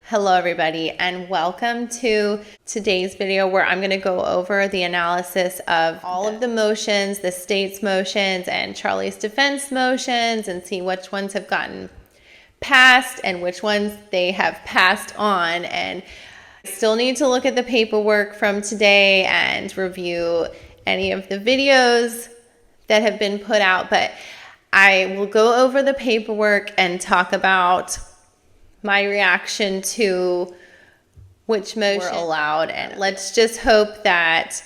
Hello everybody, and welcome to today's video where I'm going to go over the analysis of all of the motions, the state's motions and Charlie's defense motions, and see which ones have gotten passed and which ones they have passed on. And still need to look at the paperwork from today and review any of the videos that have been put out, but I will go over the paperwork and talk about my reaction to which motion were allowed. And let's just hope that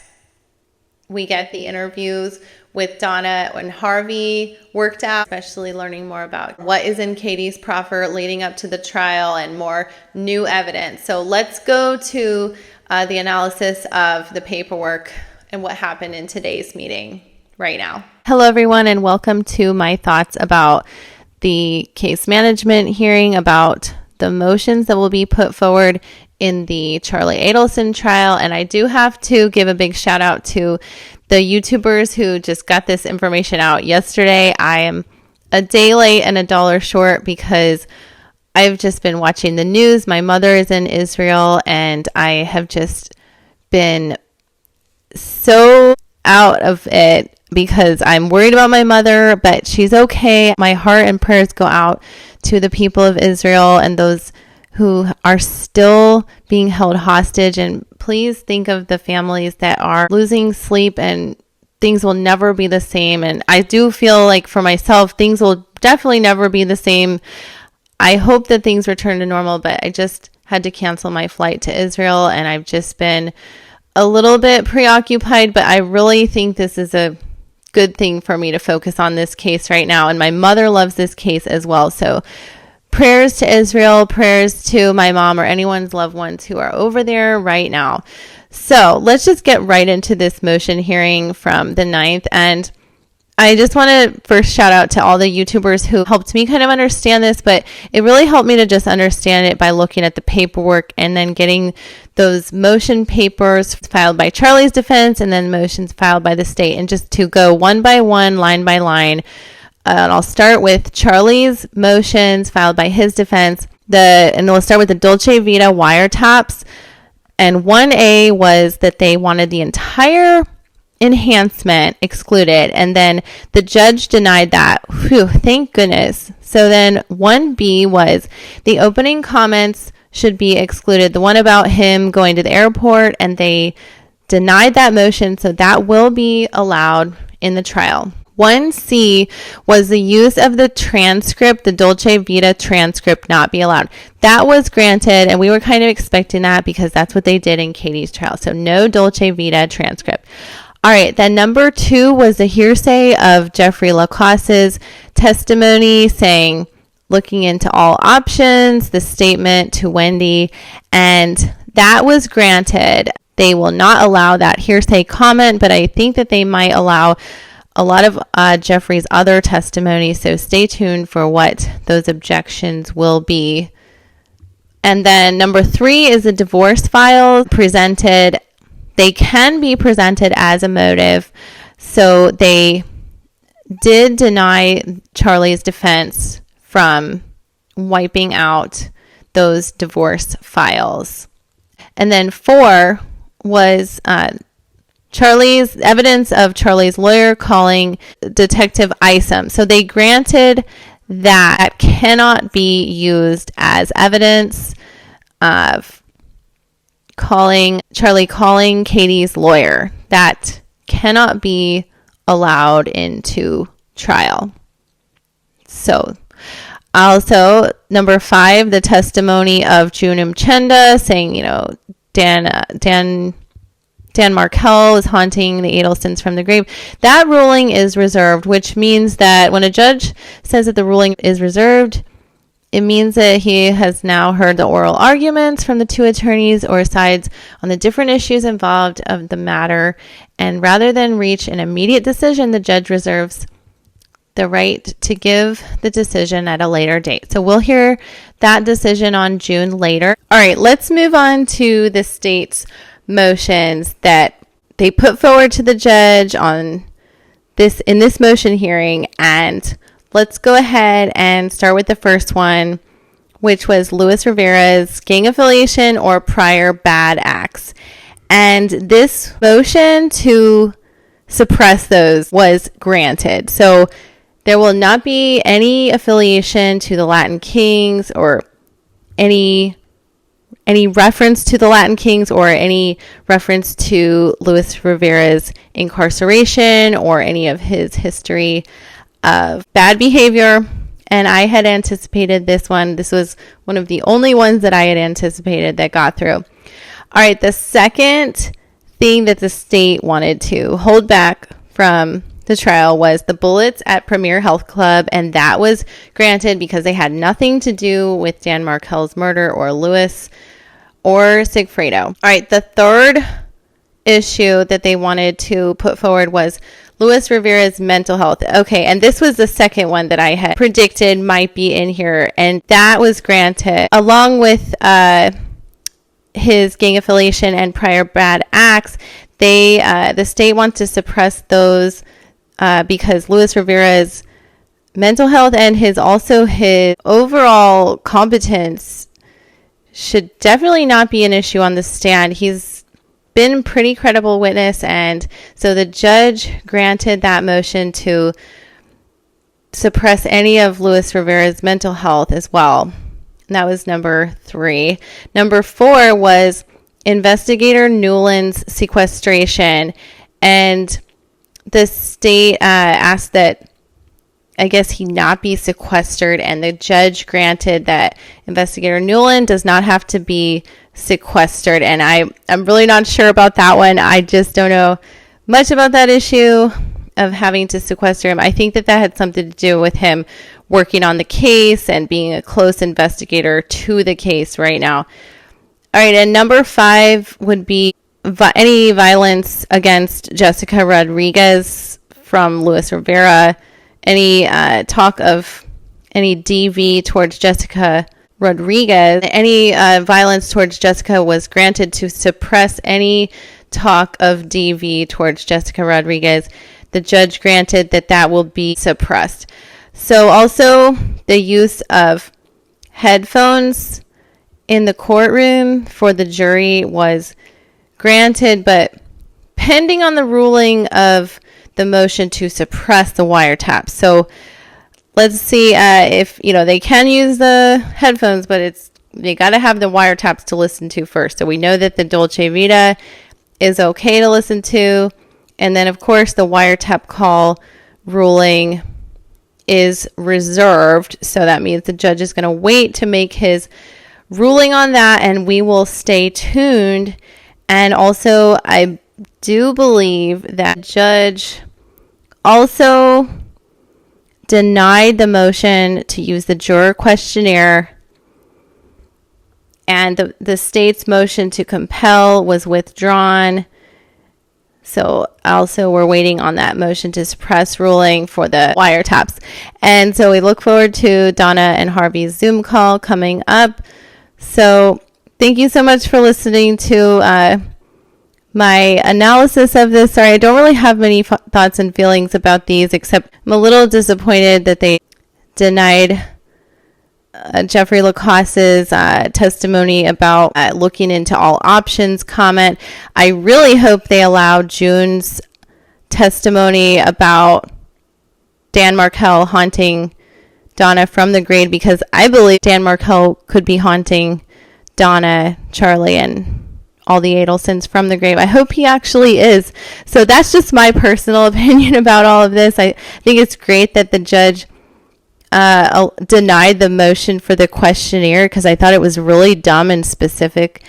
we get the interviews with Donna and Harvey worked out, especially learning more about what is in Katie's proffer leading up to the trial and more new evidence. So let's go to the analysis of the paperwork and what happened in today's meeting right now. Hello everyone, and welcome to my thoughts about the case management hearing, about the motions that will be put forward in the Charlie Adelson trial. And I do have to give a big shout out to the YouTubers who just got this information out yesterday. I am a day late and $1 short because I've just been watching the news. My mother is in Israel and I have just been so out of it because I'm worried about my mother, but she's okay. My heart and prayers go out to the people of Israel and those who are still being held hostage. And please think of the families that are losing sleep, and things will never be the same. And I do feel like for myself, things will definitely never be the same. I hope that things return to normal, but I just had to cancel my flight to Israel, and I've just been a little bit preoccupied, but I really think this is a good thing for me to focus on this case right now. And my mother loves this case as well. So prayers to Israel, prayers to my mom or anyone's loved ones who are over there right now. So let's just get right into this motion hearing from the 9th. And I just want to first shout out to all the YouTubers who helped me kind of understand this, but it really helped me to just understand it by looking at the paperwork and then getting those motion papers filed by Charlie's defense and then motions filed by the state, and just to go one by one, line by line. And I'll start with Charlie's motions filed by his defense. And we'll start with the Dolce Vita wiretaps. And 1A was that they wanted the entire enhancement excluded, and then the judge denied that. Whew, thank goodness. So then 1B was the opening comments should be excluded, the one about him going to the airport, and they denied that motion, so that will be allowed in the trial. 1C was the use of the transcript, the Dolce Vita transcript, not be allowed. That was granted, and we were kind of expecting that because that's what they did in Katie's trial. So no Dolce Vita transcript. All right, then number 2 was the hearsay of Jeffrey Lacosse's testimony saying, looking into all options, the statement to Wendy, and that was granted. They will not allow that hearsay comment, but I think that they might allow a lot of Jeffrey's other testimony, so stay tuned for what those objections will be. And then number 3 is the divorce files presented. They can be presented as a motive. So they did deny Charlie's defense from wiping out those divorce files. And then 4 was Charlie's evidence of Charlie's lawyer calling Detective Isom. So they granted that cannot be used as evidence of calling Katie's lawyer. That cannot be allowed into trial. So also number 5, the testimony of June Mchenda saying, Dan Markel is haunting the Adelson'S from the grave. That ruling is reserved, which means that when a judge says that the ruling is reserved, it means that he has now heard the oral arguments from the 2 attorneys or sides on the different issues involved of the matter. And rather than reach an immediate decision, the judge reserves the right to give the decision at a later date. So we'll hear that decision on June later. All right, let's move on to the state's motions that they put forward to the judge in this motion hearing. And let's go ahead and start with the first one, which was Luis Rivera's gang affiliation or prior bad acts. And this motion to suppress those was granted. So there will not be any affiliation to the Latin Kings or any reference to the Latin Kings or any reference to Luis Rivera's incarceration or any of his history of bad behavior. And I had anticipated this one. This was one of the only ones that I had anticipated that got through. All right, the second thing that the state wanted to hold back from the trial was the bullets at Premier Health Club, and that was granted because they had nothing to do with Dan Markel's murder or Luis or Sigfredo. All right, the third issue that they wanted to put forward was Luis Rivera's mental health. Okay, and this was the second one that I had predicted might be in here, and that was granted along with his gang affiliation and prior bad acts. The state wants to suppress those because Luis Rivera's mental health and his overall competence should definitely not be an issue on the stand. He's been a pretty credible witness, and so the judge granted that motion to suppress any of Luis Rivera's mental health as well. And that was number 3. Number 4 was Investigator Newland's sequestration, and the state asked that I guess he not be sequestered, and the judge granted that Investigator Newland does not have to be sequestered. And I'm really not sure about that one. I just don't know much about that issue of having to sequester him. I think that had something to do with him working on the case and being a close investigator to the case right now. All right, and number 5 would be any violence against Jessica Rodriguez from Luis Rivera. Any talk of any DV towards Jessica Rodriguez, any violence towards Jessica was granted to suppress any talk of DV towards Jessica Rodriguez. The judge granted that will be suppressed. So also the use of headphones in the courtroom for the jury was granted, but pending on the ruling of the motion to suppress the wiretap. So let's see if they can use the headphones, but they got to have the wiretaps to listen to first. So we know that the Dolce Vita is okay to listen to, and then of course the wiretap call ruling is reserved. So that means the judge is going to wait to make his ruling on that, and we will stay tuned. And also, I do believe that judge also denied the motion to use the juror questionnaire, and the state's motion to compel was withdrawn. So also we're waiting on that motion to suppress ruling for the wiretaps. And so we look forward to Donna and Harvey's Zoom call coming up. So thank you so much for listening to my analysis of this. Sorry, I don't really have many thoughts and feelings about these, except I'm a little disappointed that they denied Jeffrey Lacosse's testimony about looking into all options comment. I really hope they allow June's testimony about Dan Markel haunting Donna from the grave, because I believe Dan Markel could be haunting Donna, Charlie, and all the Adelson'S from the grave. I hope he actually is. So that's just my personal opinion about all of this. I think it's great that the judge denied the motion for the questionnaire, because I thought it was really dumb and specific.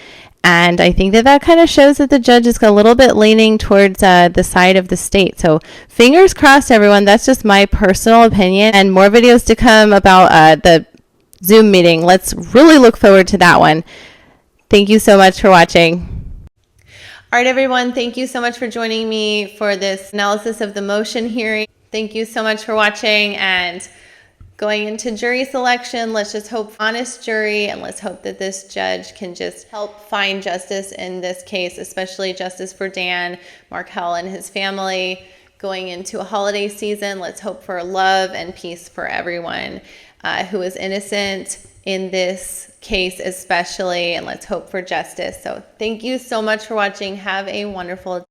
And I think that kind of shows that the judge is a little bit leaning towards the side of the state. So fingers crossed, everyone. That's just my personal opinion. And more videos to come about the Zoom meeting. Let's really look forward to that one. Thank you so much for watching. All right, everyone. Thank you so much for joining me for this analysis of the motion hearing. Thank you so much for watching. And going into jury selection, let's just hope honest jury, and let's hope that this judge can just help find justice in this case, especially justice for Dan Markel and his family going into a holiday season. Let's hope for love and peace for everyone. who is innocent in this case especially, and let's hope for justice. So thank you so much for watching. Have a wonderful